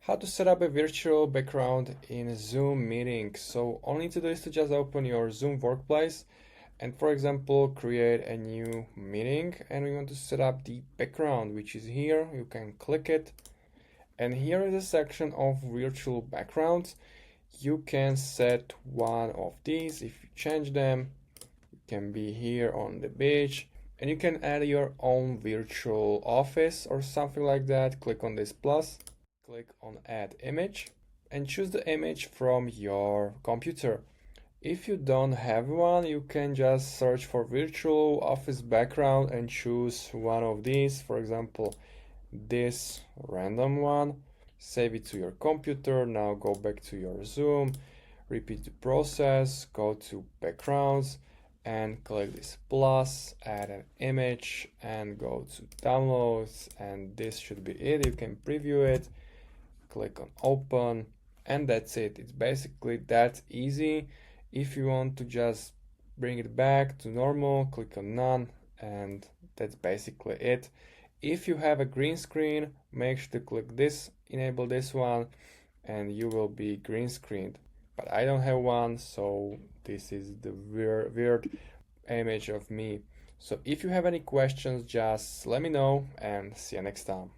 How to set up a virtual background in a Zoom meeting. So all you need to do is to just open your Zoom workplace and, for example, create a new meeting, and we want to set up the background, which is here. You can click it, and here is a section of virtual backgrounds. You can set one of these. If you change them, you can be here on the beach, and you can add your own virtual office or something like that. Click on this plus. Click on add image and choose the image from your computer. If you don't have one, you can just search for virtual office background and choose one of these, for example this random one. Save it to your computer. Now go back to your Zoom, repeat the process, go to backgrounds and click this plus, add an image and go to downloads, and this should be it. You can preview it, click on open, and that's it. It's basically that easy. If you want to just bring it back to normal, click on none, and that's basically it. If you have a green screen, make sure to click this, enable this one, and you will be green screened. But I don't have one, so this is the weird image of me. So if you have any questions, just let me know, and see you next time.